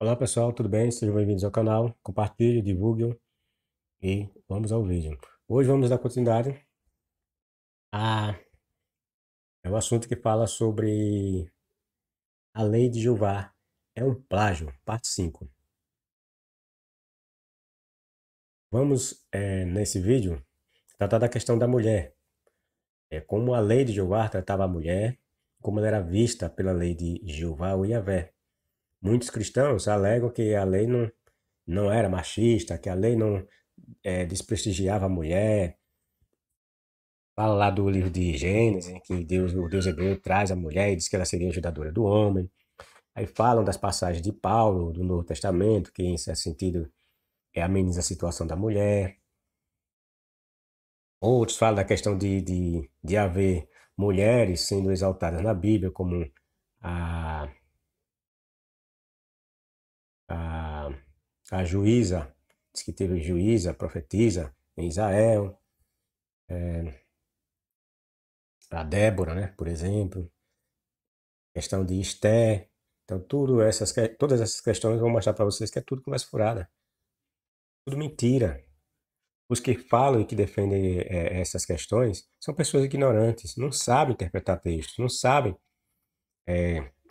Olá pessoal, tudo bem? Sejam bem-vindos ao canal. Compartilhe, divulguem e vamos ao vídeo. Hoje vamos dar continuidade a um assunto que fala sobre a lei de Jeová. É um plágio, parte 5. Vamos, nesse vídeo, tratar da questão da mulher. Como a lei de Jeová tratava a mulher, como ela era vista pela lei de Jeová ou Yahvé. Muitos cristãos alegam que a lei não era machista, que a lei não desprestigiava a mulher. Fala lá do livro de Gênesis, em que o Deus hebreu traz a mulher e diz que ela seria ajudadora do homem. Aí falam das passagens de Paulo, do Novo Testamento, que em certo sentido ameniza a situação da mulher. Outros falam da questão de haver mulheres sendo exaltadas na Bíblia, como a, a, a juíza, diz que teve juíza, profetisa em Israel, a Débora, né, por exemplo. Questão de Esté. Então, todas essas questões eu vou mostrar para vocês que é tudo conversa furada. Tudo mentira. Os que falam e que defendem essas questões são pessoas ignorantes, não sabem interpretar textos, não sabem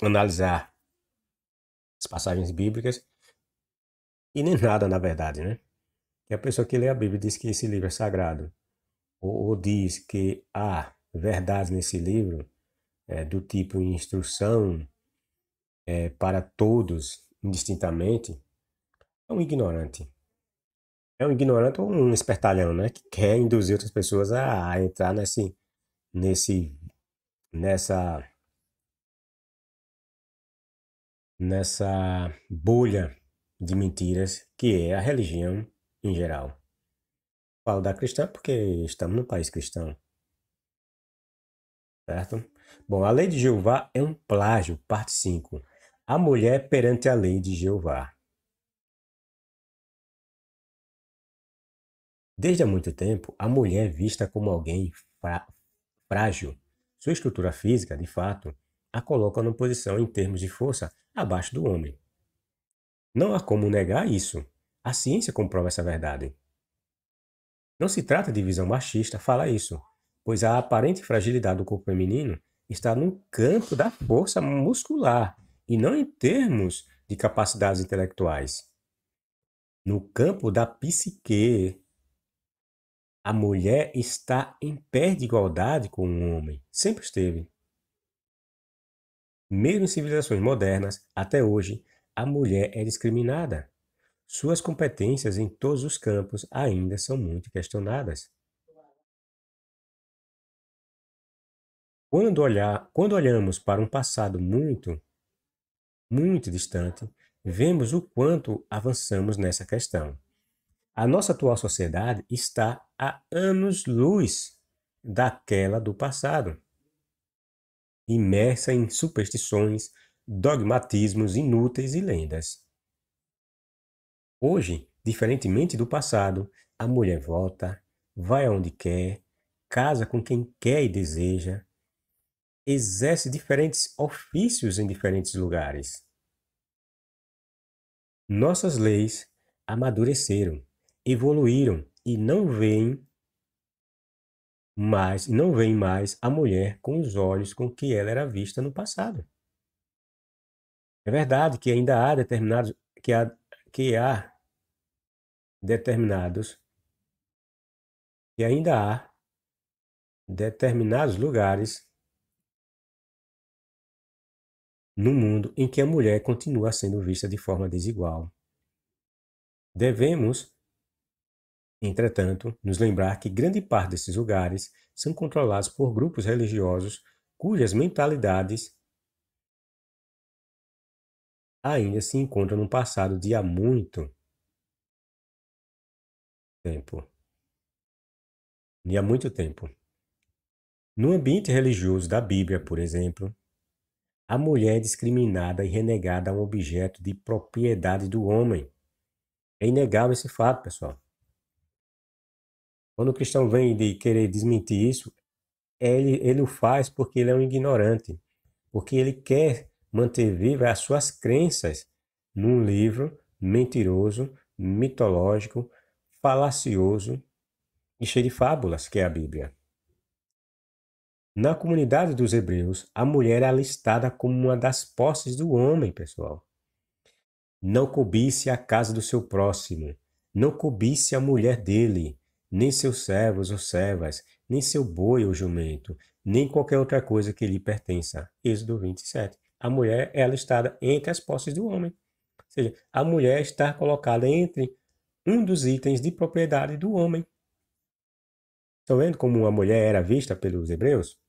analisar as passagens bíblicas e nem nada, na verdade, né? E a pessoa que lê a Bíblia diz que esse livro é sagrado, ou diz que há verdades nesse livro do tipo instrução para todos indistintamente, é um ignorante. É um ignorante ou um espertalhão, né? Que quer induzir outras pessoas a entrar nesse, nessa, nessa bolha de mentiras que é a religião em geral. Falo da cristã porque estamos num país cristão, certo? Bom, a lei de Jeová é um plágio, parte 5. A mulher perante a lei de Jeová. Desde há muito tempo, a mulher é vista como alguém frágil. Sua estrutura física, de fato, a coloca numa posição em termos de força abaixo do homem. Não há como negar isso. A ciência comprova essa verdade. Não se trata de visão machista falar isso, pois a aparente fragilidade do corpo feminino está no campo da força muscular e não em termos de capacidades intelectuais. No campo da psique, a mulher está em pé de igualdade com o homem. Sempre esteve. Mesmo em civilizações modernas, até hoje, a mulher é discriminada. Suas competências em todos os campos ainda são muito questionadas. Quando olhamos para um passado muito distante, vemos o quanto avançamos nessa questão. A nossa atual sociedade está a anos-luz daquela do passado, imersa em superstições, dogmatismos inúteis e lendas. Hoje, diferentemente do passado, a mulher vota, vai aonde quer, casa com quem quer e deseja, exerce diferentes ofícios em diferentes lugares. Nossas leis amadureceram, evoluíram e não veem mais a mulher com os olhos com que ela era vista no passado. É verdade que ainda há que há determinados que ainda há determinados lugares no mundo em que a mulher continua sendo vista de forma desigual. Devemos, entretanto, nos lembrar que grande parte desses lugares são controlados por grupos religiosos cujas mentalidades ainda se encontram no passado de há muito tempo. De há muito tempo. No ambiente religioso da Bíblia, por exemplo, a mulher é discriminada e renegada a um objeto de propriedade do homem. É inegável esse fato, pessoal. Quando o cristão vem de querer desmentir isso, ele o faz porque ele é um ignorante, porque ele quer manter viva as suas crenças num livro mentiroso, mitológico, falacioso e cheio de fábulas, que é a Bíblia. Na comunidade dos hebreus, a mulher é listada como uma das posses do homem, pessoal. Não cobice a casa do seu próximo, não cobice a mulher dele, nem seus servos ou servas, nem seu boi ou jumento, nem qualquer outra coisa que lhe pertença. Êxodo 27. A mulher é alistada entre as posses do homem. Ou seja, a mulher está colocada entre um dos itens de propriedade do homem. Estão vendo como a mulher era vista pelos hebreus?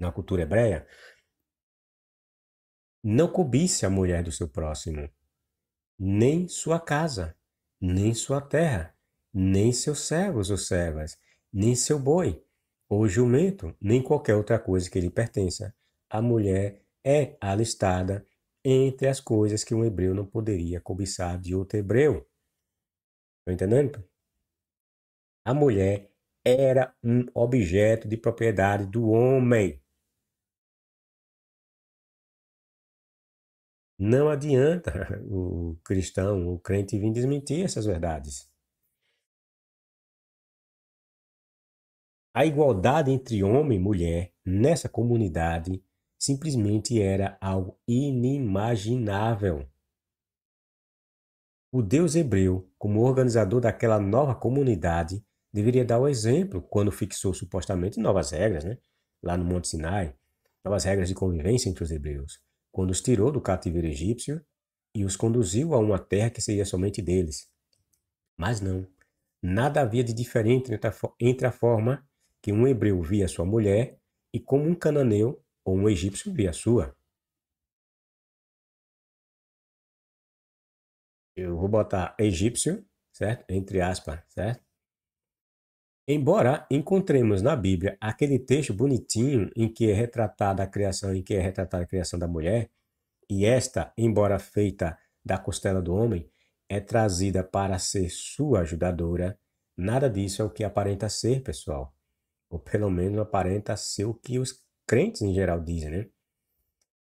Na cultura hebreia? Não cobice a mulher do seu próximo, nem sua casa, nem sua terra, nem seus servos ou servas, nem seu boi, ou jumento, nem qualquer outra coisa que lhe pertença. A mulher é alistada entre as coisas que um hebreu não poderia cobiçar de outro hebreu. Estão entendendo? A mulher era um objeto de propriedade do homem. Não adianta o cristão, o crente vir desmentir essas verdades. A igualdade entre homem e mulher nessa comunidade simplesmente era algo inimaginável. O Deus hebreu, como organizador daquela nova comunidade, deveria dar o exemplo quando fixou supostamente novas regras, né? Lá no Monte Sinai, novas regras de convivência entre os hebreus, quando os tirou do cativeiro egípcio e os conduziu a uma terra que seria somente deles. Mas não, nada havia de diferente entre a forma que um hebreu via sua mulher e como um cananeu ou um egípcio via a sua. Eu vou botar egípcio, certo? Entre aspas, certo? Embora encontremos na Bíblia aquele texto bonitinho em que é retratada a criação, em que é retratada a criação da mulher, e esta, embora feita da costela do homem, é trazida para ser sua ajudadora, nada disso é o que aparenta ser, pessoal. Ou pelo menos aparenta ser o que os crentes em geral dizem, né?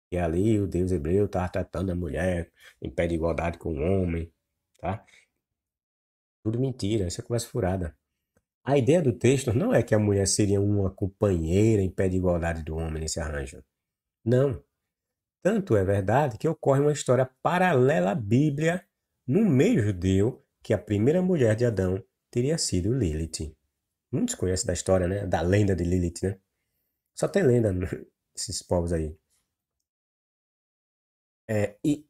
E ali o Deus hebreu está tratando a mulher em pé de igualdade com o homem, tá? Tudo mentira, isso é conversa furada. A ideia do texto não é que a mulher seria uma companheira em pé de igualdade do homem nesse arranjo. Não. Tanto é verdade que ocorre uma história paralela à Bíblia no meio judeu que a primeira mulher de Adão teria sido Lilith. Muitos conhecem da história, né? Da lenda de Lilith, né? Só tem lenda nesses povos aí.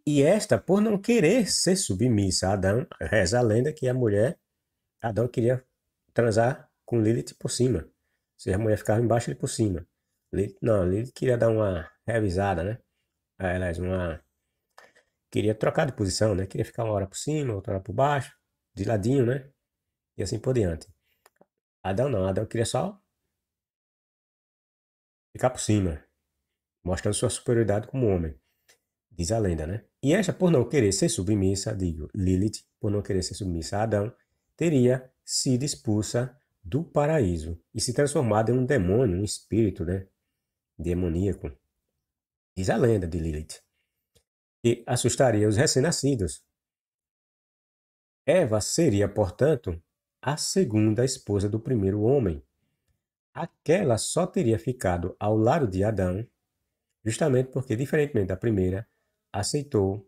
E esta, por não querer ser submissa a Adão, reza a lenda que a mulher, Adão queria transar com Lilith por cima. Ou seja, a mulher ficava embaixo e ele por cima. Lilith queria dar uma revisada, né? Aliás, queria trocar de posição, né? Queria ficar uma hora por cima, outra hora por baixo, de ladinho, né? E assim por diante. Adão não, Adão queria só ficar por cima, mostrando sua superioridade como homem. Diz a lenda, né? E esta, por não querer ser submissa, digo, Lilith, por não querer ser submissa a Adão, teria sido expulsa do paraíso e se transformado em um demônio, um espírito, né? Demoníaco. Diz a lenda de Lilith. E assustaria os recém-nascidos. Eva seria, portanto, a segunda esposa do primeiro homem. Aquela só teria ficado ao lado de Adão, justamente porque, diferentemente da primeira, aceitou,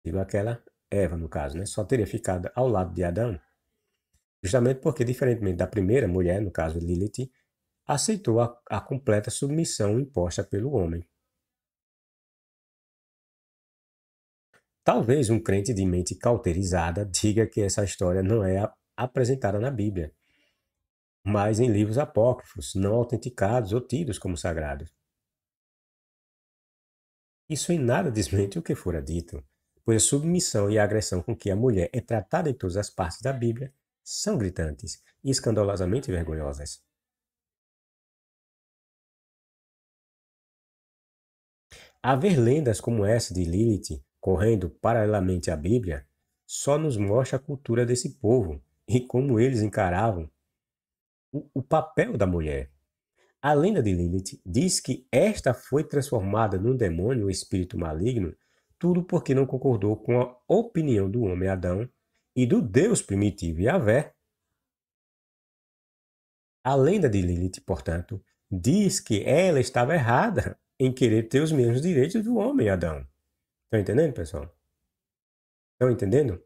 digo aquela, Eva no caso, né? Só teria ficado ao lado de Adão, justamente porque, diferentemente da primeira mulher, no caso Lilith, aceitou a completa submissão imposta pelo homem. Talvez um crente de mente cauterizada diga que essa história não é apresentada na Bíblia, mas em livros apócrifos, não autenticados ou tidos como sagrados. Isso em nada desmente o que fora dito, pois a submissão e a agressão com que a mulher é tratada em todas as partes da Bíblia são gritantes e escandalosamente vergonhosas. Haver lendas como essa de Lilith correndo paralelamente à Bíblia só nos mostra a cultura desse povo e como eles encaravam o papel da mulher. A lenda de Lilith diz que esta foi transformada num demônio ou espírito maligno tudo porque não concordou com a opinião do homem Adão e do Deus primitivo Yahvé. A lenda de Lilith, portanto, diz que ela estava errada em querer ter os mesmos direitos do homem Adão. Estão entendendo, pessoal? Estão entendendo?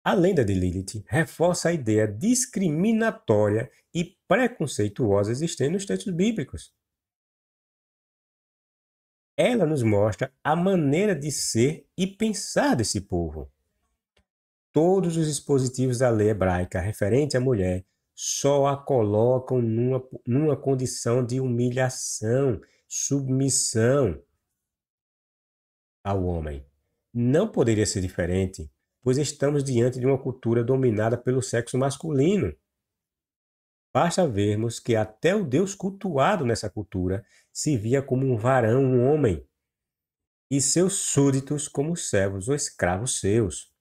A lenda de Lilith reforça a ideia discriminatória e preconceituosa existente nos textos bíblicos. Ela nos mostra a maneira de ser e pensar desse povo. Todos os dispositivos da lei hebraica referente à mulher só a colocam numa condição de humilhação, submissão ao homem. Não poderia ser diferente, pois estamos diante de uma cultura dominada pelo sexo masculino. Basta vermos que até o Deus cultuado nessa cultura se via como um varão, um homem, e seus súditos como servos ou escravos seus.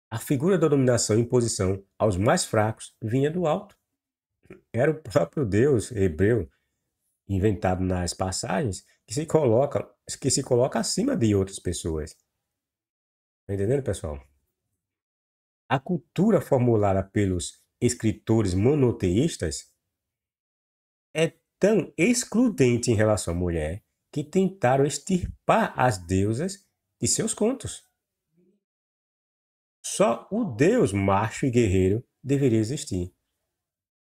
A figura da dominação e imposição aos mais fracos vinha do alto. Era o próprio Deus hebreu, inventado nas passagens, que se coloca acima de outras pessoas. Está entendendo, pessoal? A cultura formulada pelos escritores monoteístas é tão excludente em relação à mulher que tentaram extirpar as deusas de seus contos. Só o Deus macho e guerreiro deveria existir.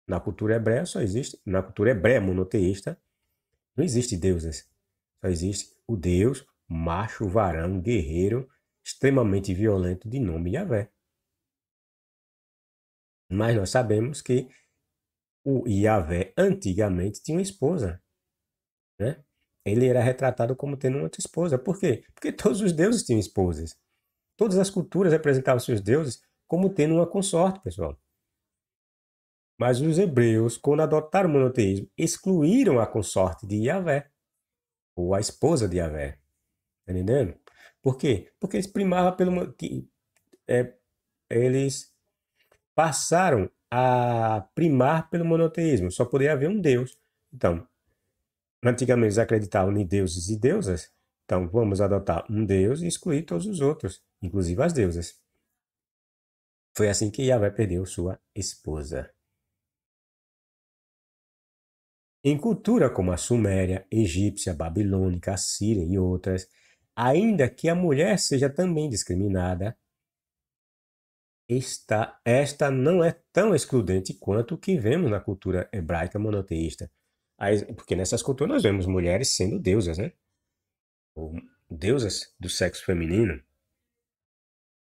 Na cultura hebreia só existe, na cultura hebreia monoteísta, não existe deuses. Só existe o Deus macho, varão, guerreiro, extremamente violento de nome Yahvé. Mas nós sabemos que o Yahvé antigamente tinha uma esposa, né? Ele era retratado como tendo uma outra esposa. Por quê? Porque todos os deuses tinham esposas. Todas as culturas representavam seus deuses como tendo uma consorte, pessoal. Mas os hebreus, quando adotaram o monoteísmo, excluíram a consorte de Yahvé, ou a esposa de Yahvé. Tá entendendo? Por quê? Porque eles primavam eles passaram a primar pelo monoteísmo. Só poderia haver um Deus. Então, antigamente eles acreditavam em deuses e deusas. Então, vamos adotar um Deus e excluir todos os outros, inclusive as deusas. Foi assim que Yahvé perdeu sua esposa. Em cultura como a suméria, egípcia, babilônica, assíria e outras, ainda que a mulher seja também discriminada, esta não é tão excludente quanto o que vemos na cultura hebraica monoteísta. Porque nessas culturas nós vemos mulheres sendo deusas, né? Ou deusas do sexo feminino,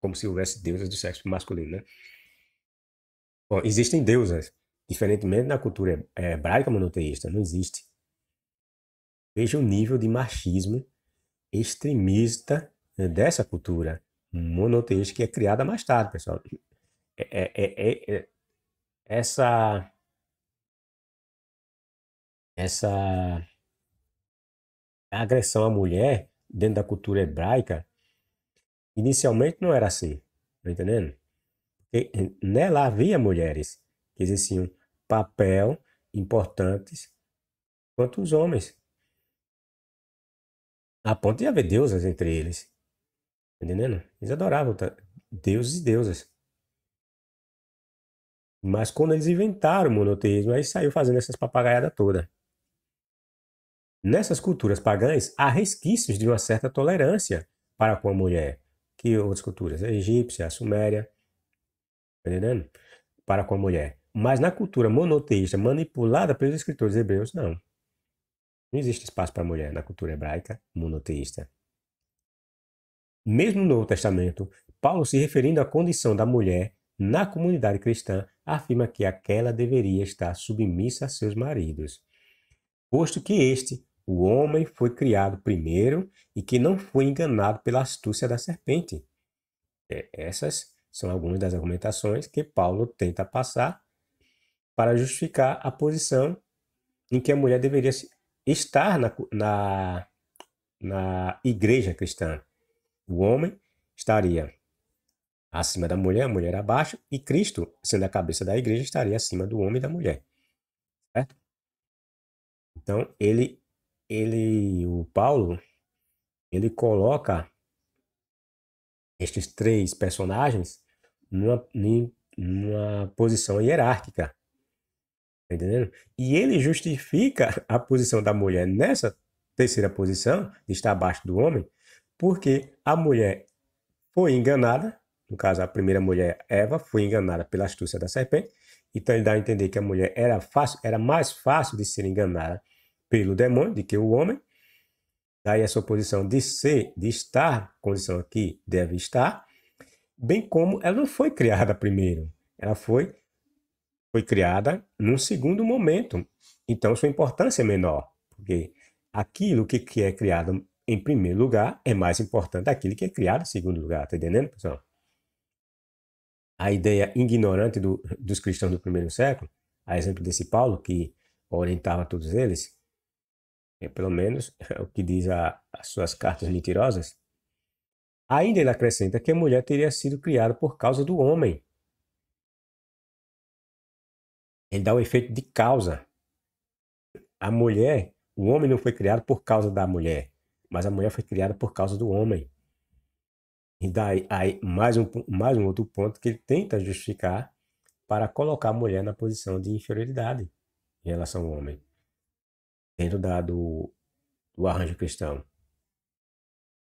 como se houvesse deusas do sexo masculino, né? Bom, existem deusas, diferentemente na cultura hebraica monoteísta, não existe. Veja o nível de machismo extremista, né, dessa cultura monoteísta que é criada mais tarde, pessoal. Essa, essa agressão à mulher dentro da cultura hebraica inicialmente não era assim, tá entendendo? Porque nela havia mulheres que exerciam papel importantes quanto os homens, a ponto de haver deusas entre eles, tá entendendo? Eles adoravam deuses e deusas. Mas quando eles inventaram o monoteísmo, aí saiu fazendo essas papagaiadas todas. Nessas culturas pagãs, há resquícios de uma certa tolerância para com a mulher. Que outras culturas? A egípcia, a suméria, tá entendendo? Para com a mulher. Mas na cultura monoteísta, manipulada pelos escritores hebreus, não. Não existe espaço para a mulher na cultura hebraica monoteísta. Mesmo no Novo Testamento, Paulo, se referindo à condição da mulher na comunidade cristã, afirma que aquela deveria estar submissa a seus maridos, posto que este, o homem, foi criado primeiro e que não foi enganado pela astúcia da serpente. Essas são algumas das argumentações que Paulo tenta passar para justificar a posição em que a mulher deveria estar na igreja cristã. O homem estaria acima da mulher, a mulher abaixo, e Cristo, sendo a cabeça da igreja, estaria acima do homem e da mulher. Certo? Então, o Paulo, ele coloca estes três personagens numa posição hierárquica, tá entendendo? E ele justifica a posição da mulher nessa terceira posição, de estar abaixo do homem, porque a mulher foi enganada, no caso a primeira mulher, Eva, foi enganada pela astúcia da serpente, então ele dá a entender que a mulher era mais fácil de ser enganada pelo demônio do que o homem. Daí essa posição de ser, de estar, condição aqui, deve estar, bem como ela não foi criada primeiro, ela foi criada num segundo momento, então sua importância é menor, porque aquilo que é criado em primeiro lugar é mais importante daquilo que é criado em segundo lugar, tá entendendo, pessoal? A ideia ignorante dos cristãos do primeiro século, a exemplo desse Paulo, que orientava todos eles, pelo menos é o que diz as suas cartas mentirosas, ainda ele acrescenta que a mulher teria sido criada por causa do homem. Ele dá o efeito de causa. A mulher, o homem não foi criado por causa da mulher, mas a mulher foi criada por causa do homem. E daí aí, mais um outro ponto que ele tenta justificar para colocar a mulher na posição de inferioridade em relação ao homem, dentro do arranjo cristão.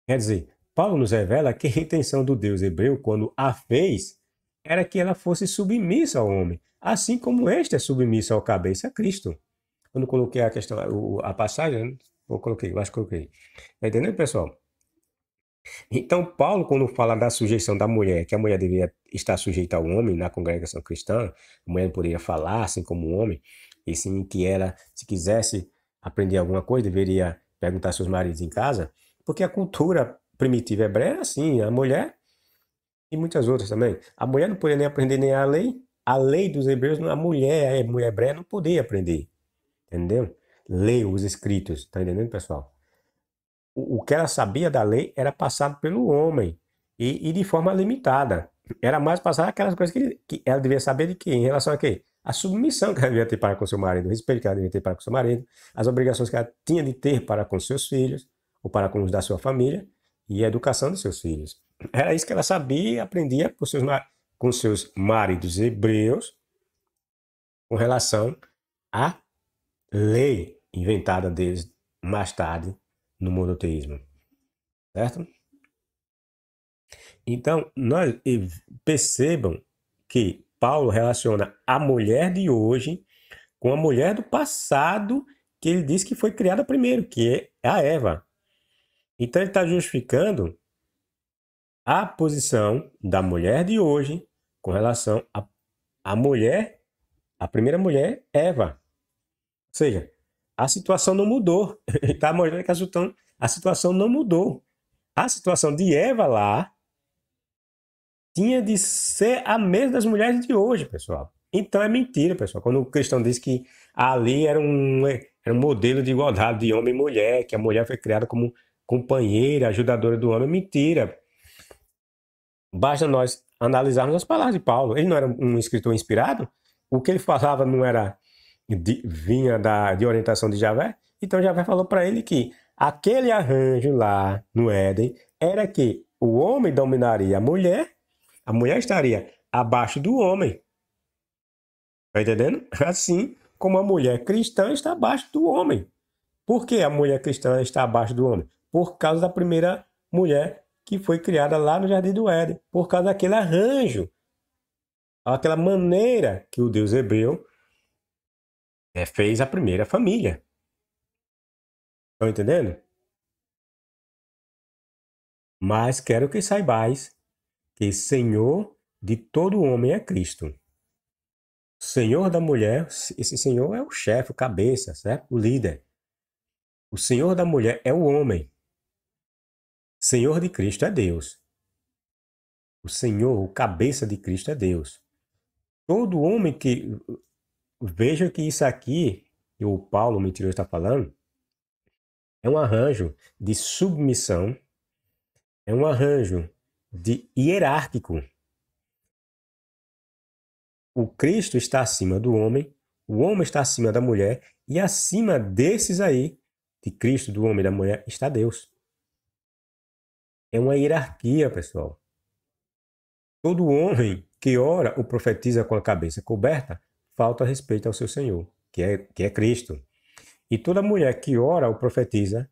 Quer dizer, Paulo nos revela que a intenção do Deus hebreu, quando a fez, era que ela fosse submissa ao homem, assim como este é submisso ao cabeça, a Cristo. Quando coloquei a questão, a passagem, eu acho que coloquei. Está entendendo, pessoal? Então, Paulo, quando fala da sujeição da mulher, que a mulher deveria estar sujeita ao homem na congregação cristã, a mulher não poderia falar assim como o homem, e sim que ela, se quisesse aprender alguma coisa, deveria perguntar aos seus maridos em casa, porque a cultura primitiva hebreia era assim, a mulher e muitas outras também. A mulher não podia nem aprender nem a lei dos hebreus, a mulher hebreia não podia aprender, entendeu? Ler os escritos, tá entendendo, pessoal? O que ela sabia da lei era passado pelo homem e de forma limitada. Era mais passar aquelas coisas que ela devia saber de quê? Em relação a quê? A submissão que ela devia ter para com seu marido, o respeito que ela devia ter para com seu marido, as obrigações que ela tinha de ter para com seus filhos, ou para com os da sua família, e a educação de seus filhos. Era isso que ela sabia e aprendia com seus maridos hebreus com relação à lei inventada deles mais tarde no monoteísmo, certo? Então, percebam que Paulo relaciona a mulher de hoje com a mulher do passado, que ele diz que foi criada primeiro, que é a Eva. Então, ele está justificando a posição da mulher de hoje com relação à mulher, a primeira mulher, Eva. Ou seja, a situação não mudou. Ele está mostrando que a situação não mudou. A situação de Eva lá tinha de ser a mesma das mulheres de hoje, pessoal. Então é mentira, pessoal. Quando o cristão diz que ali era um modelo de igualdade de homem e mulher, que a mulher foi criada como companheira, ajudadora do homem, é mentira. Basta nós analisarmos as palavras de Paulo. Ele não era um escritor inspirado? O que ele falava não era vinha de orientação de Javé? Então Javé falou para ele que aquele arranjo lá no Éden era que o homem dominaria a mulher estaria abaixo do homem. Tá entendendo? Assim como a mulher cristã está abaixo do homem. Por que a mulher cristã está abaixo do homem? Por causa da primeira mulher que foi criada lá no Jardim do Éden. Por causa daquele arranjo. Aquela maneira que o Deus hebreu fez a primeira família. Estão entendendo? Mas quero que saibais que Senhor de todo homem é Cristo. Senhor da mulher, esse Senhor é o chefe, o cabeça, certo? O líder. O Senhor da mulher é o homem. Senhor de Cristo é Deus. O Senhor, o cabeça de Cristo é Deus. Todo homem que... Veja que isso aqui, que o Paulo, o mentiroso, está falando, é um arranjo de submissão, é um arranjo de hierárquico. O Cristo está acima do homem, o homem está acima da mulher, e acima desses aí, de Cristo, do homem e da mulher, está Deus. É uma hierarquia, pessoal. Todo homem que ora ou profetiza com a cabeça coberta falta respeito ao seu Senhor, que é Cristo. E toda mulher que ora ou profetiza,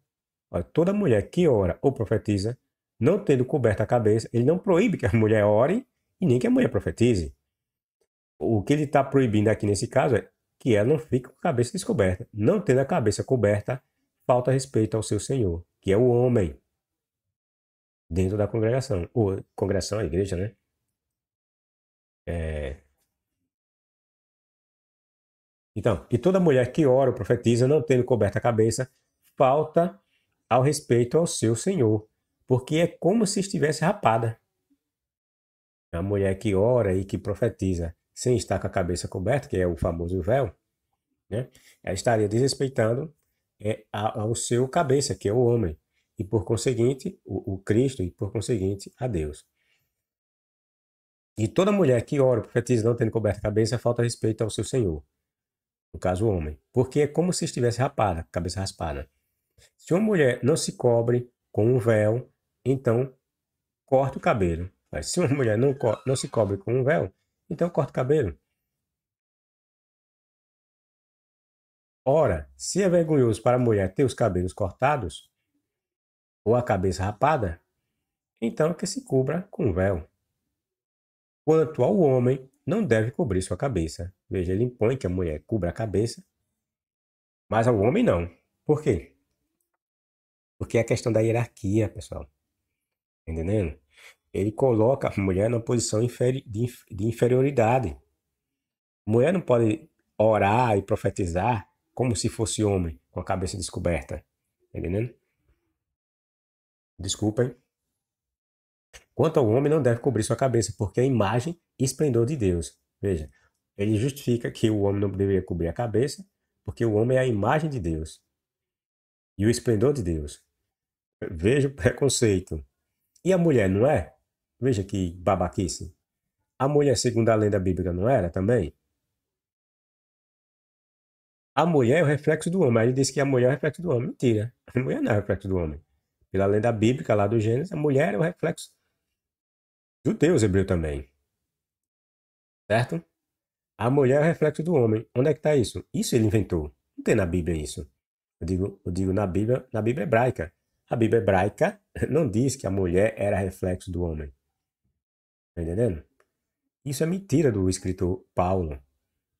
toda mulher que ora ou profetiza, não tendo coberta a cabeça, ele não proíbe que a mulher ore e nem que a mulher profetize. O que ele está proibindo aqui nesse caso é que ela não fique com a cabeça descoberta. Não tendo a cabeça coberta, falta respeito ao seu Senhor, que é o homem, dentro da congregação. Ou congregação, a igreja, né? É... Então, e toda mulher que ora ou profetiza, não tendo coberta a cabeça, falta ao respeito ao seu Senhor, porque é como se estivesse rapada. A mulher que ora e que profetiza sem estar com a cabeça coberta, que é o famoso véu, né? Ela estaria desrespeitando ao seu cabeça, que é o homem, e por conseguinte, o Cristo, e por conseguinte, a Deus. E toda mulher que ora, profetiza, não tendo coberta a cabeça, falta respeito ao seu Senhor, no caso o homem, porque é como se estivesse rapada, cabeça raspada. Se uma mulher não se cobre com um véu, então corta o cabelo. Mas se uma mulher não se cobre com um véu, então corta o cabelo. Ora, se é vergonhoso para a mulher ter os cabelos cortados ou a cabeça rapada, então que se cubra com um véu. Quanto ao homem, não deve cobrir sua cabeça. Veja, ele impõe que a mulher cubra a cabeça, mas ao homem não. Por quê? Porque é a questão da hierarquia, pessoal. Entendendo? Ele coloca a mulher numa posição de inferioridade. A mulher não pode orar e profetizar como se fosse homem, com a cabeça descoberta. Entendendo? Desculpem. Quanto ao homem, não deve cobrir sua cabeça, porque é a imagem e esplendor de Deus. Veja, ele justifica que o homem não deveria cobrir a cabeça, porque o homem é a imagem de Deus e o esplendor de Deus. Veja o preconceito. E a mulher não é? Veja que babaquice. A mulher, segundo a lenda bíblica, não era também? A mulher é o reflexo do homem. Aí ele disse que a mulher é o reflexo do homem. Mentira. A mulher não é o reflexo do homem. Pela lenda bíblica lá do Gênesis, a mulher é o reflexo do Deus hebreu também. Certo? A mulher é o reflexo do homem. Onde é que está isso? Isso ele inventou. Não tem na Bíblia isso. Eu digo na Bíblia hebraica. A Bíblia hebraica não diz que a mulher era reflexo do homem. Tá entendendo? Isso é mentira do escritor Paulo.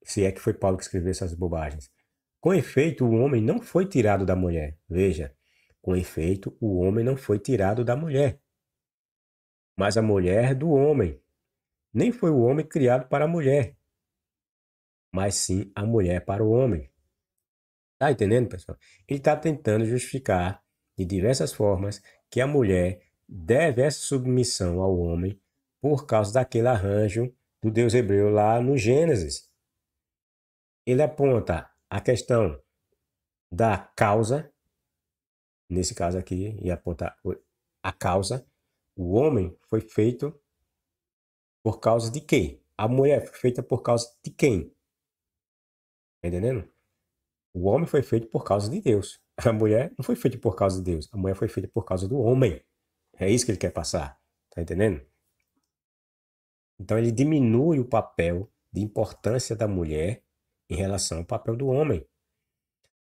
Se é que foi Paulo que escreveu essas bobagens. Com efeito, o homem não foi tirado da mulher. Veja, com efeito, o homem não foi tirado da mulher, mas a mulher do homem. Nem foi o homem criado para a mulher, mas sim a mulher para o homem. Tá entendendo, pessoal? Ele está tentando justificar de diversas formas que a mulher deve essa submissão ao homem por causa daquele arranjo do Deus hebreu lá no Gênesis. Ele aponta a questão da causa, nesse caso aqui, e aponta a causa. O homem foi feito por causa de quê? A mulher foi feita por causa de quem? Tá entendendo? O homem foi feito por causa de Deus. A mulher não foi feita por causa de Deus. A mulher foi feita por causa do homem. É isso que ele quer passar. Tá entendendo? Então ele diminui o papel de importância da mulher em relação ao papel do homem.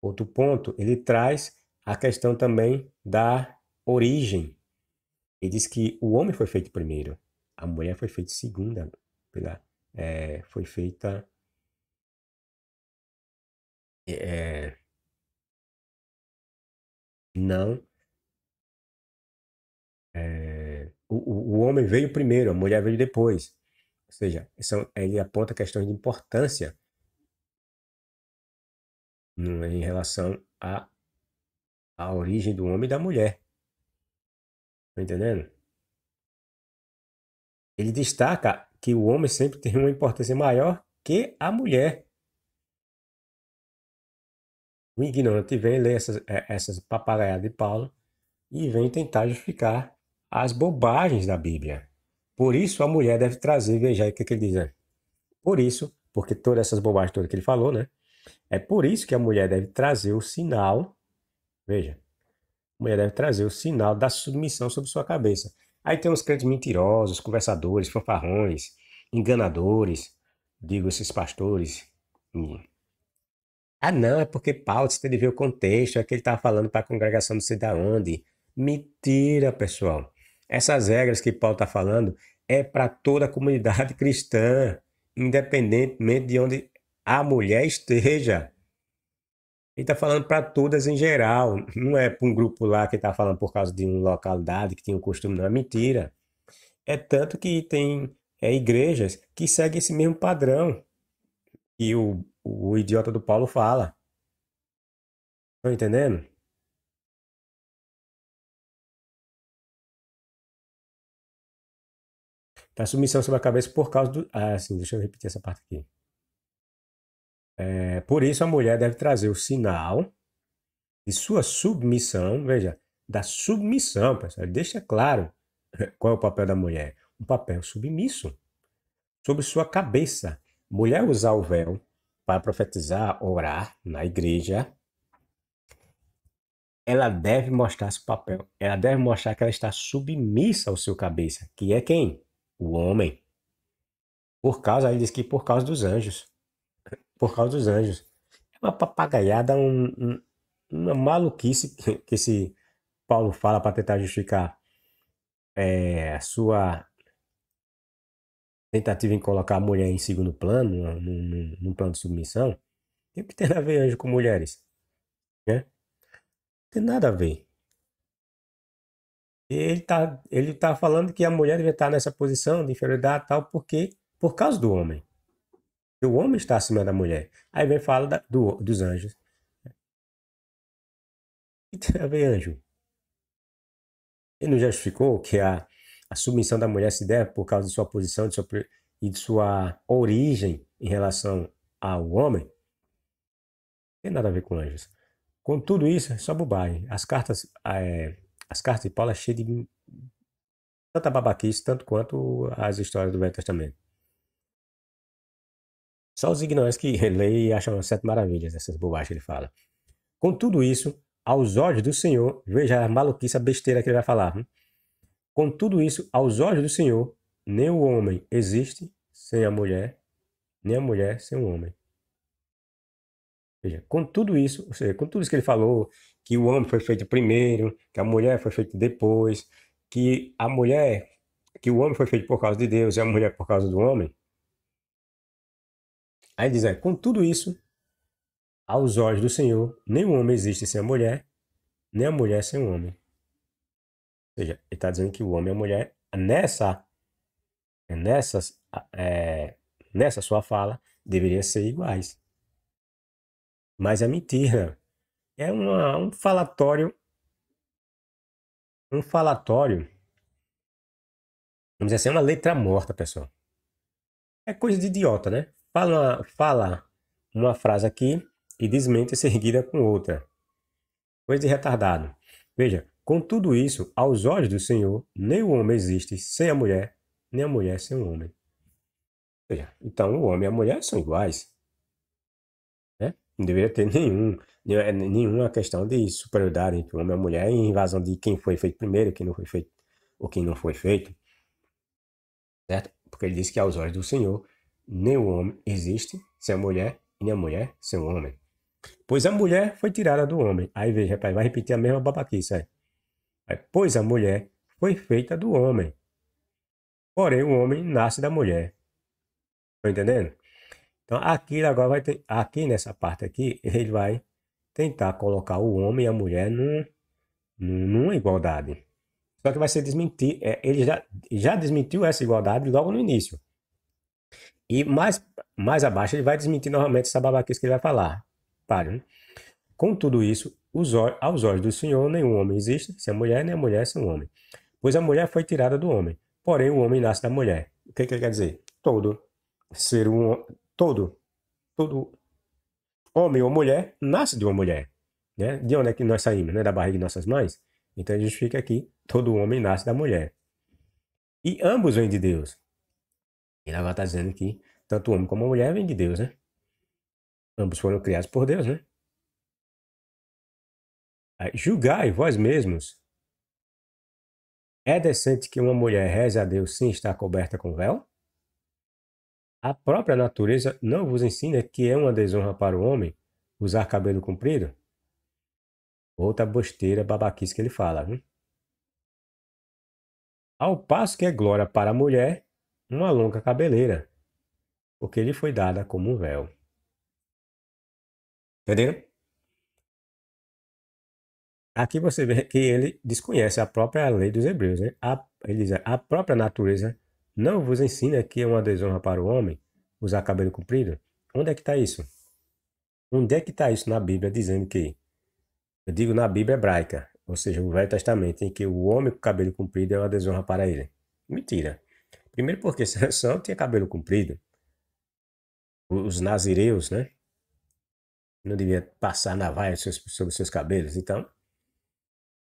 Outro ponto, ele traz a questão também da origem. Ele diz que o homem foi feito primeiro, a mulher foi feita segunda, foi feita é, não, o homem veio primeiro, a mulher veio depois. Ou seja, ele aponta questões de importância em relação à origem do homem e da mulher. Tá entendendo? Ele destaca que o homem sempre tem uma importância maior que a mulher. O ignorante vem ler essas papagaiadas de Paulo e vem tentar justificar as bobagens da Bíblia. Por isso a mulher deve trazer, veja aí o que ele diz, né? Por isso, porque todas essas bobagens todas que ele falou, né? É por isso que a mulher deve trazer o sinal, veja, A mulher deve trazer o sinal da submissão sobre sua cabeça. Aí tem uns crentes mentirosos, conversadores, fanfarrões, enganadores, digo esses pastores. Ah, não, é porque Paulo, você tem de ver o contexto, é que ele estava falando para a congregação não sei da onde. Mentira, pessoal. Essas regras que Paulo está falando é para toda a comunidade cristã, independentemente de onde a mulher esteja. Ele está falando para todas em geral, não é para um grupo lá que está falando por causa de uma localidade que tinha um costume, não, é mentira. É tanto que tem igrejas que seguem esse mesmo padrão que o idiota do Paulo fala. Estão entendendo? Tá submissão sobre a cabeça por causa do. Ah, sim, deixa eu repetir essa parte aqui. Por isso a mulher deve trazer o sinal de sua submissão, veja, da submissão, pessoal. Deixa claro qual é o papel da mulher. Um papel submisso sobre sua cabeça. Mulher usar o véu para profetizar, orar na igreja, ela deve mostrar seu papel. Ela deve mostrar que ela está submissa ao seu cabeça, que é quem? O homem. Por causa, aí diz que por causa dos anjos. Por causa dos anjos. É uma papagaiada, uma maluquice que esse Paulo fala para tentar justificar a sua tentativa em colocar a mulher em segundo plano, num plano de submissão. O que tem a ver anjo com mulheres? Né? Não tem nada a ver. Ele tá falando que a mulher deve estar nessa posição de inferioridade e tal, porque, por causa do homem. O homem está acima da mulher. Aí vem fala dos anjos. O que tem a ver anjo? Ele não justificou que a submissão da mulher se deve por causa de sua posição e de sua origem em relação ao homem? Não tem nada a ver com anjos. Com tudo isso, é só bobagem. As cartas de Paulo é cheias de tanta babaquice, tanto quanto as histórias do Velho Testamento. Só os ignorantes que leem e acham sete maravilhas, essas bobagens que ele fala. Com tudo isso, aos olhos do Senhor, veja a maluquice, a besteira que ele vai falar. Com tudo isso, aos olhos do Senhor, nem o homem existe sem a mulher, nem a mulher sem o homem. Veja, com tudo isso, ou seja, com tudo isso que ele falou, que o homem foi feito primeiro, que a mulher foi feita depois, que o homem foi feito por causa de Deus e a mulher por causa do homem. Aí diz, com tudo isso, aos olhos do Senhor, nem o homem existe sem a mulher, nem a mulher sem o homem. Ou seja, ele está dizendo que o homem e a mulher, nessas, é, nessa sua fala, deveriam ser iguais. Mas é mentira. É um falatório, vamos dizer assim, uma letra morta, pessoal. É coisa de idiota, né? Fala uma frase aqui e desmente em seguida com outra. Coisa de retardado. Veja, com tudo isso, aos olhos do Senhor, nem o homem existe sem a mulher, nem a mulher sem o homem. Veja, então o homem e a mulher são iguais. Né? Não deveria ter nenhuma questão de superioridade entre o homem e a mulher em razão de quem foi feito primeiro, quem não foi feito, ou quem não foi feito. Certo? Porque ele diz que aos olhos do Senhor, nem o homem existe sem a mulher, e nem a mulher sem o homem. Pois a mulher foi tirada do homem. Aí veja, rapaz, vai repetir a mesma babaquice. Pois a mulher foi feita do homem. Porém, o homem nasce da mulher. Estão entendendo? Então, aqui agora aqui nessa parte aqui, ele vai tentar colocar o homem e a mulher numa igualdade. Só que vai ser desmentir. Ele já desmentiu essa igualdade logo no início. E mais abaixo ele vai desmentir novamente essa babaquice que ele vai falar. Pare, né? Com tudo isso, aos olhos do Senhor, nenhum homem existe sem a mulher, nem a mulher sem o homem. Pois a mulher foi tirada do homem. Porém, o homem nasce da mulher. O que ele quer dizer? Todo, todo homem ou mulher nasce de uma mulher. Né? De onde é que nós saímos? Né? Da barriga de nossas mães? Então a gente fica aqui, todo homem nasce da mulher. E ambos vêm de Deus. Ele agora está dizendo que tanto o homem como a mulher vêm de Deus, né? Ambos foram criados por Deus, né? Julgai vós mesmos. É decente que uma mulher reze a Deus sem estar coberta com véu? A própria natureza não vos ensina que é uma desonra para o homem usar cabelo comprido? Outra besteira babaquice que ele fala, viu? Ao passo que é glória para a mulher uma longa cabeleira, porque lhe foi dada como um véu. Entendeu? Aqui você vê que ele desconhece a própria lei dos hebreus, né? Ele diz, a própria natureza não vos ensina que é uma desonra para o homem usar cabelo comprido? Onde é que está isso? Onde é que está isso na Bíblia dizendo que, eu digo na Bíblia hebraica, ou seja, o Velho Testamento, em que o homem com cabelo comprido é uma desonra para ele? Mentira. Primeiro porque Sansão tinha cabelo comprido. Os nazireus, né? Não devia passar navalha sobre seus cabelos. Então,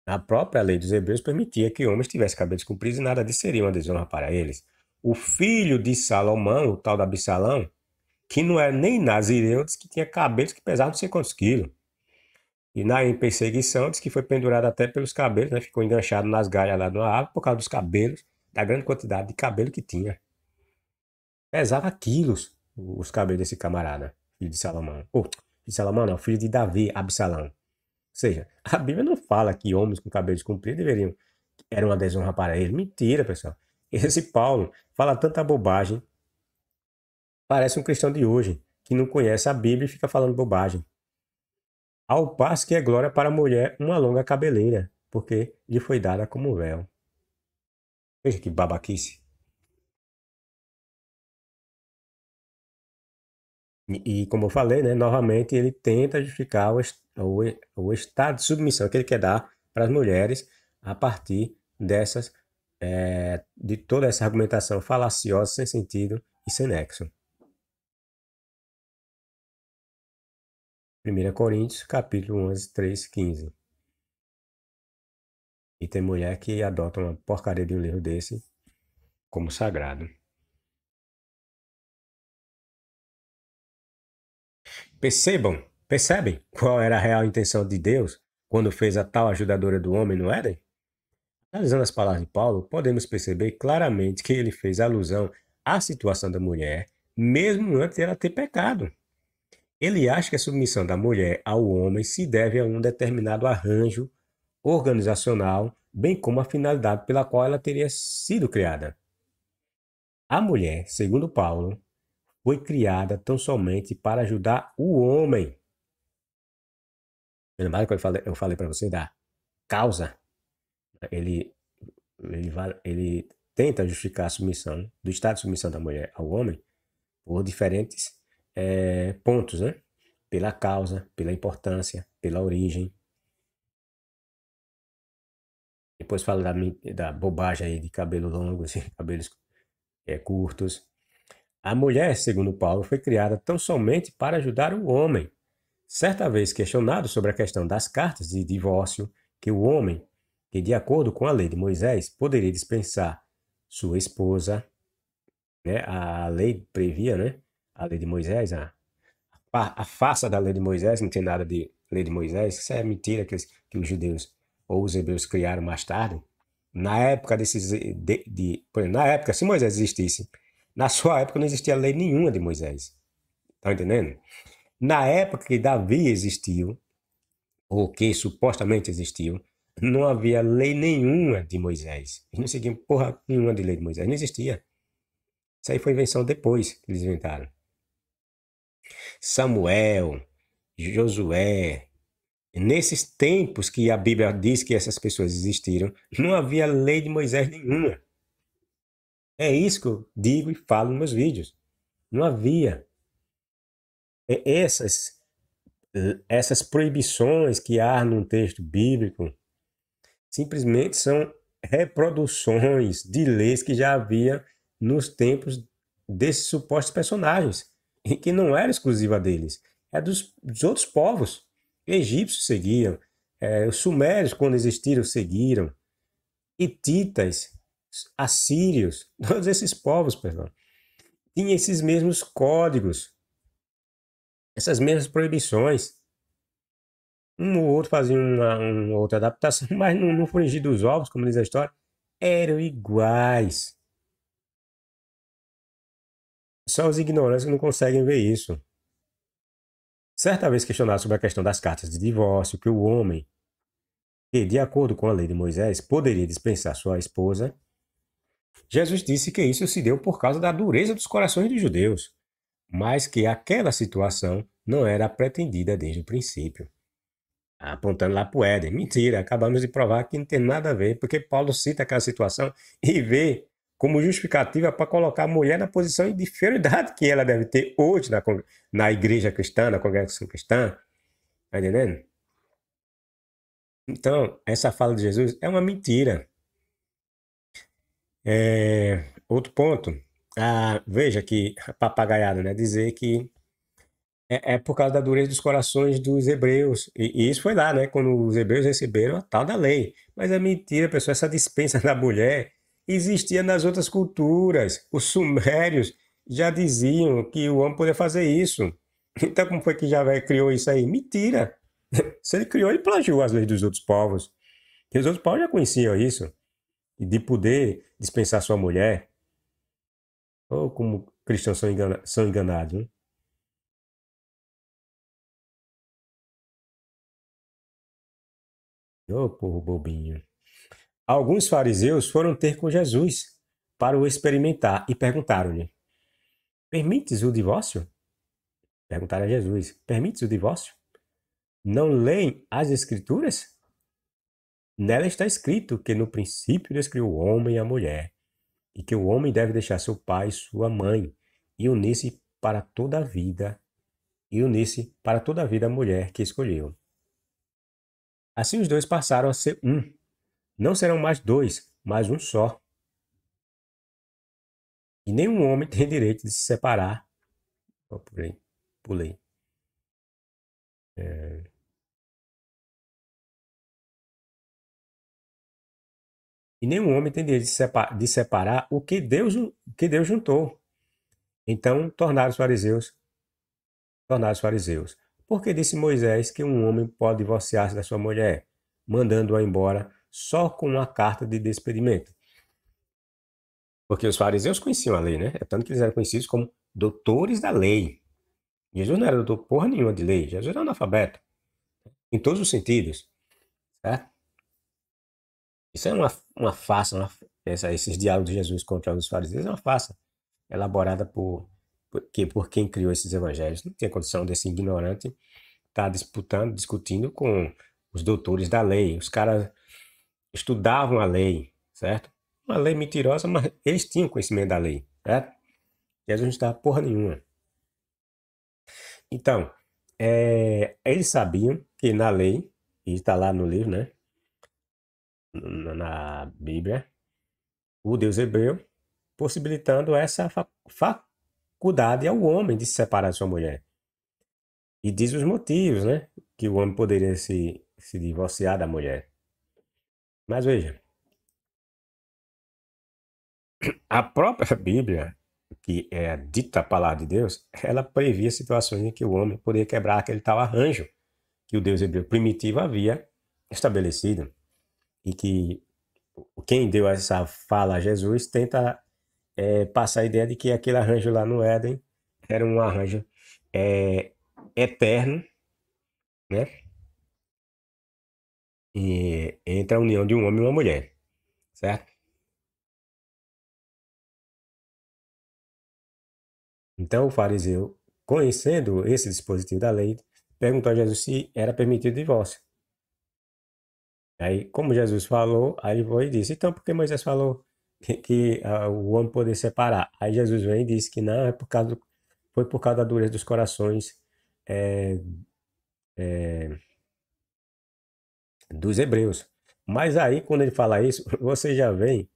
a própria lei dos hebreus permitia que homens tivessem cabelos compridos e nada disso seria uma desonra para eles. O filho de Salomão, o tal de Absalão, que não era nem nazireu, disse que tinha cabelos que pesavam não sei quantos quilos. E em perseguição, disse que foi pendurado até pelos cabelos, né? Ficou enganchado nas galhas lá de uma árvore por causa dos cabelos, da grande quantidade de cabelo que tinha. Pesava quilos os cabelos desse camarada, filho de Salomão. Filho de Salomão não, filho de Davi, Absalão. Ou seja, a Bíblia não fala que homens com cabelos compridos era uma desonra para ele. Mentira, pessoal. Esse Paulo fala tanta bobagem. Parece um cristão de hoje, que não conhece a Bíblia e fica falando bobagem. Ao passo que é glória para a mulher uma longa cabeleira, porque lhe foi dada como véu. Veja que babaquice. E como eu falei, né, novamente ele tenta justificar o estado de submissão que ele quer dar para as mulheres a partir de toda essa argumentação falaciosa, sem sentido e sem nexo. 1 Coríntios, capítulo 11, 3, 15. E tem mulher que adota uma porcaria de um livro desse como sagrado. Percebem qual era a real intenção de Deus quando fez a tal ajudadora do homem no Éden? Analisando as palavras de Paulo, podemos perceber claramente que ele fez alusão à situação da mulher, mesmo antes de ela ter pecado. Ele acha que a submissão da mulher ao homem se deve a um determinado arranjo organizacional, bem como a finalidade pela qual ela teria sido criada. A mulher, segundo Paulo, foi criada tão somente para ajudar o homem. Lembra que eu falei para você da causa? Ele, ele tenta justificar a submissão, do estado de submissão da mulher ao homem, por diferentes pontos, né? Pela causa, pela importância, pela origem. Depois fala da bobagem aí de cabelo longo, assim, cabelos curtos. A mulher, segundo Paulo, foi criada tão somente para ajudar o homem. Certa vez questionado sobre a questão das cartas de divórcio, que o homem, que de acordo com a lei de Moisés, poderia dispensar sua esposa, né? A lei previa, né? A lei de Moisés, a farsa da lei de Moisés, não tem nada de lei de Moisés, isso é mentira que os judeus ou os hebreus criaram mais tarde. Na época por exemplo, na época, se Moisés existisse, na sua época não existia lei nenhuma de Moisés. Tá entendendo? Na época que Davi existiu, ou que supostamente existiu, não havia lei nenhuma de Moisés. Eles não seguiam porra nenhuma de lei de Moisés. Não existia. Isso aí foi invenção depois que eles inventaram. Samuel, Josué, nesses tempos que a Bíblia diz que essas pessoas existiram, não havia lei de Moisés nenhuma. É isso que eu digo e falo nos meus vídeos. Não havia. Essas, essas proibições que há num texto bíblico simplesmente são reproduções de leis que já havia nos tempos desses supostos personagens, e que não era exclusiva deles, é dos outros povos. Egípcios seguiam, os sumérios, quando existiram, seguiram, hititas, assírios, todos esses povos, pessoal, tinham esses mesmos códigos, essas mesmas proibições. Um ou outro fazia uma outra adaptação, mas no frigir dos ovos, como diz a história, eram iguais. Só os ignorantes que não conseguem ver isso. Certa vez questionado sobre a questão das cartas de divórcio, que o homem, que, de acordo com a lei de Moisés, poderia dispensar sua esposa, Jesus disse que isso se deu por causa da dureza dos corações dos judeus, mas que aquela situação não era pretendida desde o princípio. Apontando lá para o Éden. Mentira, acabamos de provar que não tem nada a ver, porque Paulo cita aquela situação e vê como justificativa para colocar a mulher na posição de inferioridade que ela deve ter hoje na igreja cristã, na congregação cristã. Tá entendendo? Então, essa fala de Jesus é uma mentira. Outro ponto. Veja que papagaiada, né? Dizer que é por causa da dureza dos corações dos hebreus. E isso foi lá, né? Quando os hebreus receberam a tal da lei. Mas é mentira, pessoal. Essa dispensa da mulher existia nas outras culturas. Os sumérios já diziam que o homem podia fazer isso. Então, como foi que Javé criou isso aí? Mentira! Se ele criou, ele plagiou as leis dos outros povos. E os outros povos já conheciam isso. E de poder dispensar sua mulher. Ou como cristãos são enganados, né? Ô, povo bobinho. Alguns fariseus foram ter com Jesus para o experimentar e perguntaram-lhe: Permites o divórcio? Perguntaram a Jesus: Permites o divórcio? Não leem as Escrituras? Nela está escrito que no princípio Deus criou o homem e a mulher, e que o homem deve deixar seu pai e sua mãe, e unir-se para toda a vida, a mulher que escolheu. Assim os dois passaram a ser um. Não serão mais dois, mas um só. E nenhum homem tem direito de se separar. Oh, pulei. E nenhum homem tem direito de separar o que Deus juntou. Então tornaram os fariseus. Porque disse Moisés que um homem pode divorciar-se da sua mulher, mandando-a embora só com uma carta de despedimento. Porque os fariseus conheciam a lei, né? É tanto que eles eram conhecidos como doutores da lei. Jesus não era doutor porra nenhuma de lei. Jesus era analfabeto, em todos os sentidos. Certo? Isso é uma farsa. Esses diálogos de Jesus contra os fariseus é uma farsa elaborada por quem criou esses evangelhos. Não tinha condição desse ignorante estar disputando, discutindo com os doutores da lei. Os caras estudavam a lei, certo? Uma lei mentirosa, mas eles tinham conhecimento da lei, certo? Jesus não estava porra nenhuma. Então, eles sabiam que na lei, e está lá no livro, né? Na Bíblia, o Deus hebreu, possibilitando essa faculdade ao homem de se separar de sua mulher. E diz os motivos, né? Que o homem poderia se divorciar da mulher. Mas veja, a própria Bíblia, que é a dita palavra de Deus, ela previa situações em que o homem poderia quebrar aquele tal arranjo que o Deus hebreu primitivo havia estabelecido. E que quem deu essa fala a Jesus tenta passar a ideia de que aquele arranjo lá no Éden era um arranjo eterno, né? E entre a união de um homem e uma mulher, certo? Então o fariseu, conhecendo esse dispositivo da lei, perguntou a Jesus se era permitido o divórcio. Aí, como Jesus falou, aí ele foi e disse: Então, por que Moisés falou que o homem poderia separar? Aí Jesus vem e disse que não, foi por causa da dureza dos corações é, dos hebreus. Mas aí, quando ele fala isso, você já vê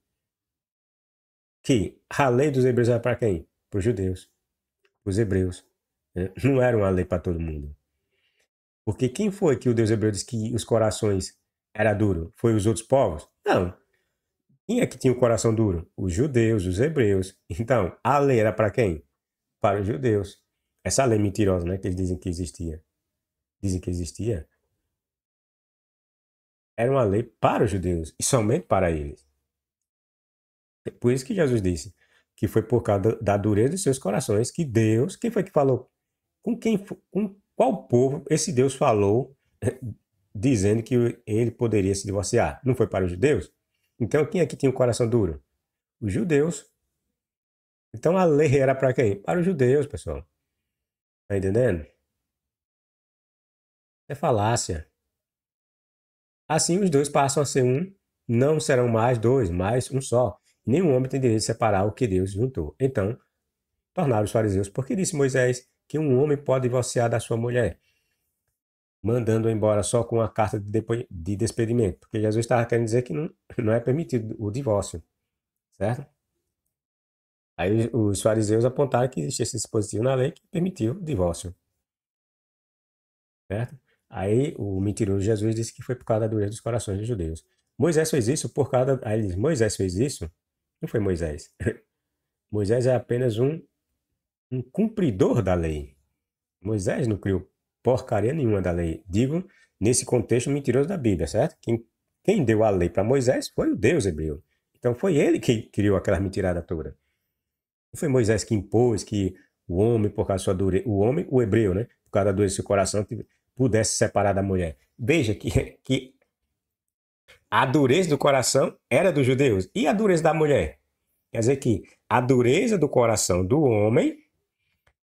que a lei dos hebreus era para quem? Para os judeus, os hebreus. Né? Não era uma lei para todo mundo. Porque quem foi que o Deus hebreu disse que os corações era duro? Foi os outros povos? Não. Quem é que tinha o coração duro? Os judeus, os hebreus. Então, a lei era para quem? Para os judeus. Essa lei mentirosa, né, que eles dizem que existia. Dizem que existia. Era uma lei para os judeus e somente para eles. Por isso que Jesus disse que foi por causa da dureza de seus corações que Deus, quem foi que falou? Com qual povo esse Deus falou dizendo que ele poderia se divorciar? Não foi para os judeus? Então quem é que tinha o coração duro? Os judeus. Então a lei era para quem? Para os judeus, pessoal. Tá entendendo? É falácia. Assim os dois passam a ser um, não serão mais dois, mas um só. Nenhum homem tem direito de separar o que Deus juntou. Então, tornaram os fariseus, porque disse Moisés que um homem pode divorciar da sua mulher, mandando embora só com uma carta de despedimento, porque Jesus estava querendo dizer que não é permitido o divórcio, certo? Aí os fariseus apontaram que existia esse dispositivo na lei que permitiu o divórcio, certo? Aí o mentiroso Jesus disse que foi por causa da dureza dos corações dos judeus. Moisés fez isso por causa. Aí ele diz: Moisés fez isso? Não foi Moisés. Moisés é apenas um cumpridor da lei. Moisés não criou porcaria nenhuma da lei. Digo, nesse contexto mentiroso da Bíblia, certo? Quem deu a lei para Moisés foi o Deus hebreu. Então foi ele que criou aquela mentirada toda. Não foi Moisés que impôs que o homem, por causa da sua dureza, o homem, o hebreu, né? Por causa da dureza do seu coração, pudesse se separar da mulher. Veja que a dureza do coração era dos judeus. E a dureza da mulher? Quer dizer que a dureza do coração do homem,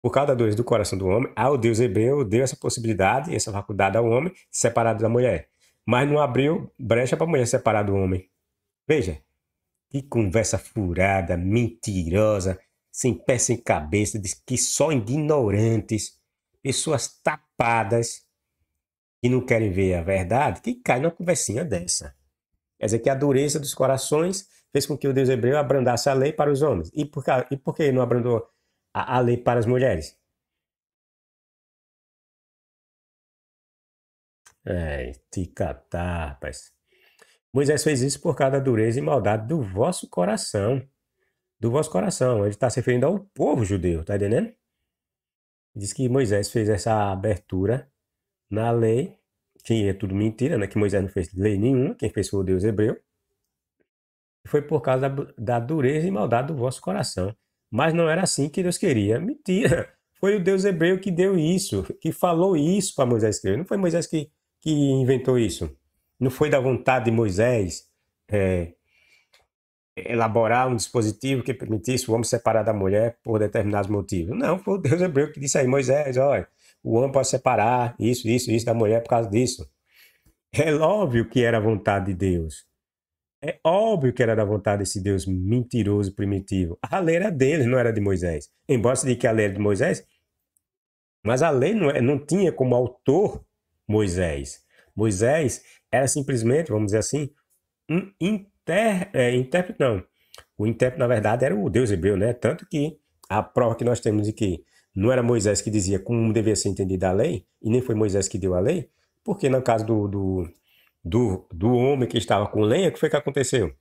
por causa da dureza do coração do homem, o Deus hebreu deu essa possibilidade, essa faculdade ao homem de separar da mulher. Mas não abriu brecha para a mulher separar do homem. Veja, que conversa furada, mentirosa, sem pé sem cabeça, diz que só ignorantes, pessoas tapadas que não querem ver a verdade, que cai numa conversinha dessa. Quer dizer que a dureza dos corações fez com que o Deus hebreu abrandasse a lei para os homens. E por que não abrandou a lei para as mulheres? É, te catar, rapaz. Moisés fez isso por causa da dureza e maldade do vosso coração. Do vosso coração. Ele está se referindo ao povo judeu, tá entendendo? Diz que Moisés fez essa abertura na lei, que é tudo mentira, né? Que Moisés não fez lei nenhuma, quem fez foi o Deus hebreu. Foi por causa da dureza e maldade do vosso coração. Mas não era assim que Deus queria. Mentira! Foi o Deus hebreu que deu isso, que falou isso para Moisés escrever. Não foi Moisés que inventou isso. Não foi da vontade de Moisés é, elaborar um dispositivo que permitisse o homem separar da mulher por determinados motivos. Não, foi o Deus hebreu que disse aí, Moisés, olha, o homem pode separar isso da mulher por causa disso. É óbvio que era a vontade de Deus. É óbvio que era da vontade desse Deus mentiroso, primitivo. A lei era dele, não era de Moisés. Embora se diga que a lei era de Moisés, mas a lei não tinha como autor Moisés. Moisés era simplesmente, vamos dizer assim, um intérprete, não. O intérprete, na verdade, era o Deus hebreu, né? Tanto que a prova que nós temos de que não era Moisés que dizia como devia ser entendida a lei, e nem foi Moisés que deu a lei, porque no caso do homem que estava com lenha, o que foi que aconteceu?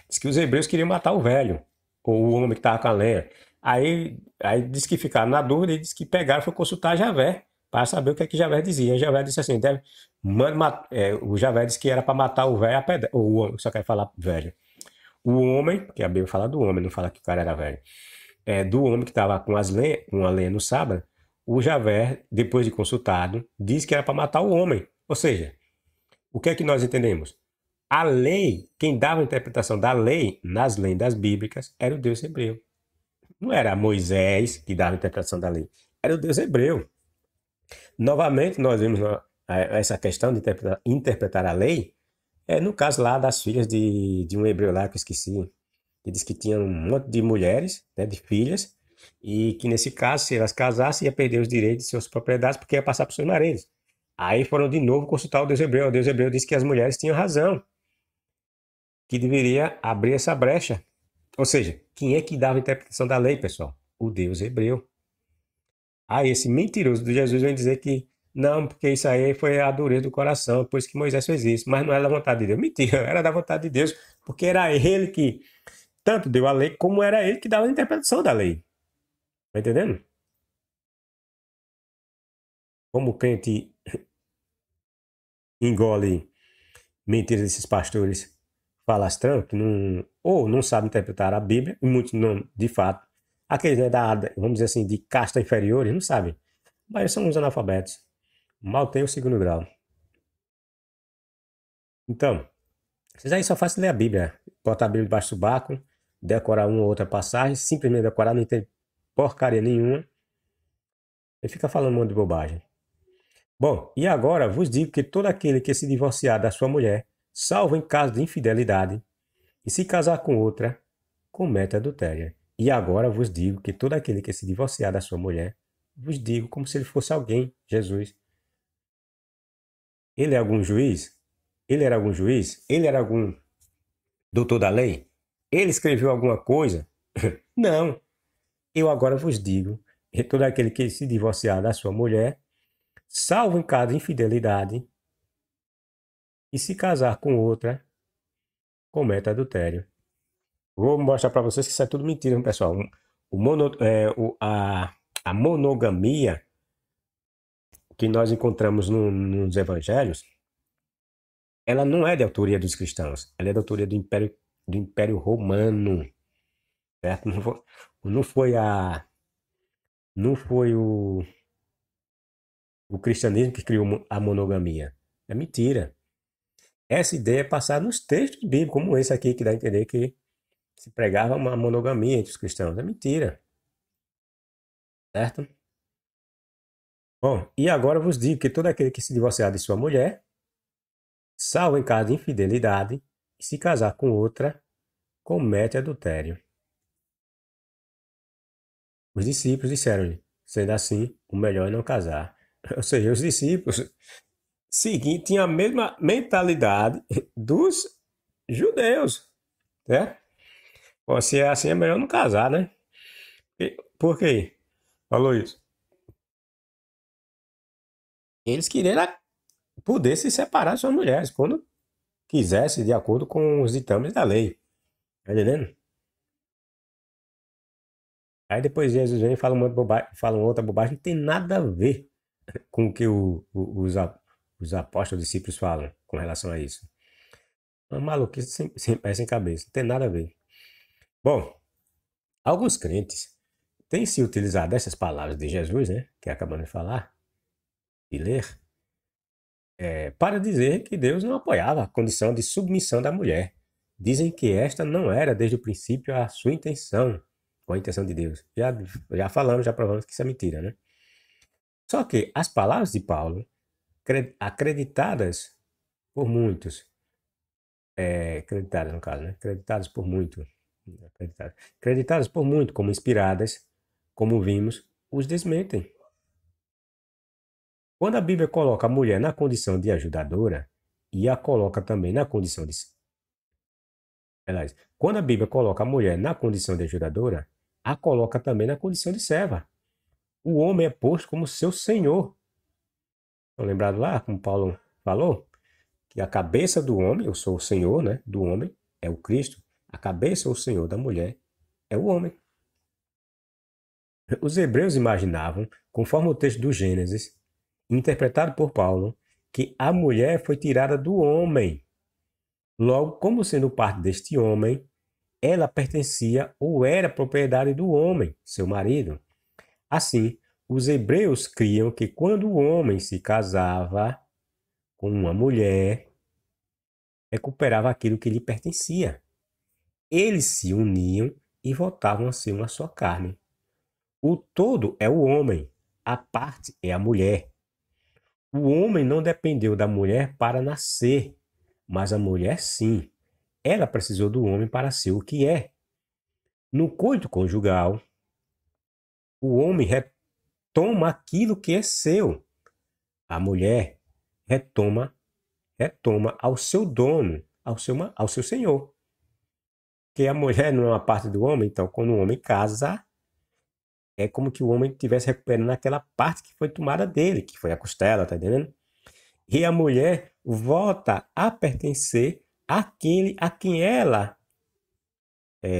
Diz que os hebreus queriam matar o velho, ou o homem que estava com a lenha. Aí diz que ficaram na dúvida e diz que pegaram e foi consultar Javé para saber o que é que Javé dizia. E Javé disse assim: o Javé disse que era para matar o velho a pedra, ou o homem, só quer falar velho. O homem, que a Bíblia fala do homem, não fala que o cara era velho, do homem que estava com a lenha no sábado, o Javé, depois de consultado, disse que era para matar o homem. Ou seja, o que é que nós entendemos? A lei, quem dava a interpretação da lei nas lendas bíblicas era o Deus hebreu. Não era Moisés que dava a interpretação da lei, era o Deus hebreu. Novamente, nós vemos essa questão de interpretar a lei, no caso lá das filhas de um hebreu lá que eu esqueci, que diz que tinha um monte de mulheres, né, de filhas, e que nesse caso, se elas casassem, ia perder os direitos de suas propriedades porque ia passar para os seus maridos. Aí foram de novo consultar o Deus hebreu. O Deus hebreu disse que as mulheres tinham razão, que deveria abrir essa brecha. Ou seja, quem é que dava a interpretação da lei, pessoal? O Deus hebreu. Esse mentiroso de Jesus vem dizer que não, porque isso aí foi a dureza do coração, por isso que Moisés fez isso, mas não era da vontade de Deus. Mentira, era da vontade de Deus, porque era ele que tanto deu a lei, como era ele que dava a interpretação da lei. Tá entendendo? Como o crente engole mentira desses pastores falastrão, que não, ou não sabem interpretar a Bíblia, e muitos não, de fato. Aqueles, né, vamos dizer assim, de casta inferiores, não sabem. Mas são uns analfabetos. Mal tem o segundo grau. Então, vocês aí só fazem ler a Bíblia. Botar a Bíblia debaixo do baco, decorar uma ou outra passagem, simplesmente decorar, não tem porcaria nenhuma. E fica falando um monte de bobagem. Bom, e agora vos digo que todo aquele que se divorciar da sua mulher, salvo em caso de infidelidade, e se casar com outra, comete adultério. E agora vos digo que todo aquele que se divorciar da sua mulher, vos digo como se ele fosse alguém, Jesus. Ele é algum juiz? Ele era algum juiz? Ele era algum doutor da lei? Ele escreveu alguma coisa? Não. Eu agora vos digo que todo aquele que se divorciar da sua mulher, salvo em caso de infidelidade, e se casar com outra, comete adultério. Vou mostrar para vocês que isso é tudo mentira, pessoal. A monogamia que nós encontramos nos evangelhos, ela não é de autoria dos cristãos, ela é de autoria do Império Romano, certo? Não foi não foi o cristianismo que criou a monogamia. É mentira. Essa ideia é passada nos textos bíblicos, como esse aqui, que dá a entender que se pregava uma monogamia entre os cristãos. É mentira, certo? Bom, e agora vos digo que todo aquele que se divorciar de sua mulher, salvo em caso de infidelidade, e se casar com outra, comete adultério. Os discípulos disseram-lhe, sendo assim, o melhor é não casar. Ou seja, os discípulos tinham a mesma mentalidade dos judeus, né? Bom, se é assim, é melhor não casar, né? Por quê? Falou isso. Eles queriam poder se separar de suas mulheres quando quisesse, de acordo com os ditames da lei. Tá entendendo? Aí depois Jesus vem e fala uma bobagem, fala outra bobagem, não tem nada a ver com o que os apóstolos, discípulos falam com relação a isso. Uma maluquice sem pé, sem cabeça, não tem nada a ver. Bom, alguns crentes têm se utilizado dessas palavras de Jesus, né, que acabamos de falar, de ler, para dizer que Deus não apoiava a condição de submissão da mulher. Dizem que esta não era desde o princípio a sua intenção, ou a intenção de Deus. Já falamos, já provamos que isso é mentira, né? Só que as palavras de Paulo, acreditadas por muitos, acreditadas no caso, né? Acreditadas por muito, acreditadas por muito como inspiradas, como vimos, os desmentem. Quando a Bíblia coloca a mulher na condição de ajudadora, e a coloca também na condição de. Aliás, quando a Bíblia coloca a mulher na condição de ajudadora, a coloca também na condição de serva. O homem é posto como seu senhor. Estão lembrados lá, como Paulo falou? Que a cabeça do homem, eu sou o senhor, né, do homem, é o Cristo. A cabeça ou o senhor da mulher é o homem. Os hebreus imaginavam, conforme o texto do Gênesis, interpretado por Paulo, que a mulher foi tirada do homem. Logo, como sendo parte deste homem, ela pertencia ou era propriedade do homem, seu marido. Assim, os hebreus criam que quando o homem se casava com uma mulher, recuperava aquilo que lhe pertencia. Eles se uniam e voltavam a ser uma só carne. O todo é o homem, a parte é a mulher. O homem não dependeu da mulher para nascer, mas a mulher sim. Ela precisou do homem para ser o que é. No coito conjugal, o homem retoma aquilo que é seu. A mulher retoma ao seu dono, ao seu senhor. Porque a mulher não é uma parte do homem, então quando o homem casa, é como que o homem estivesse recuperando aquela parte que foi tomada dele, que foi a costela, tá entendendo? E a mulher volta a pertencer àquele a quem ela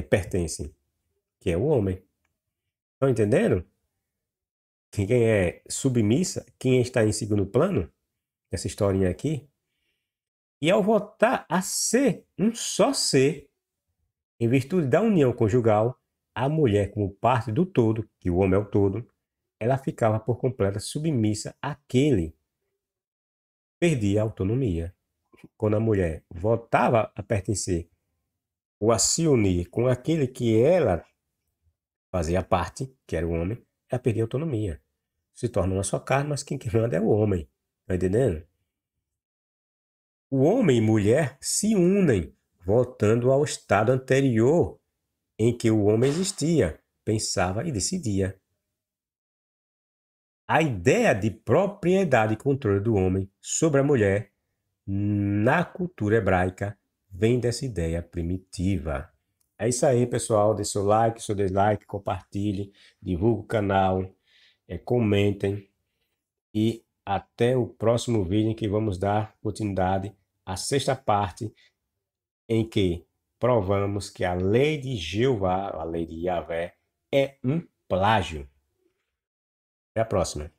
pertence, que é o homem. Estão entendendo? Quem é submissa, quem está em segundo plano, essa historinha aqui, E ao voltar a ser um só ser, em virtude da união conjugal, a mulher, como parte do todo, que o homem é o todo, ela ficava por completa submissa àquele, perdia a autonomia. Quando a mulher voltava a pertencer ou a se unir com aquele que ela fazia parte, que era o homem, ela perdia a autonomia. Se torna uma só carne, mas quem que manda é o homem. Tá entendendo? O homem e mulher se unem, voltando ao estado anterior em que o homem existia, pensava e decidia. A ideia de propriedade e controle do homem sobre a mulher, na cultura hebraica, vem dessa ideia primitiva. É isso aí, pessoal. Dê seu like, seu dislike, compartilhe, divulgue o canal, comentem e até o próximo vídeo em que vamos dar continuidade à sexta parte em que provamos que a lei de Jeová, a lei de Yahvé, é um plágio. Até a próxima.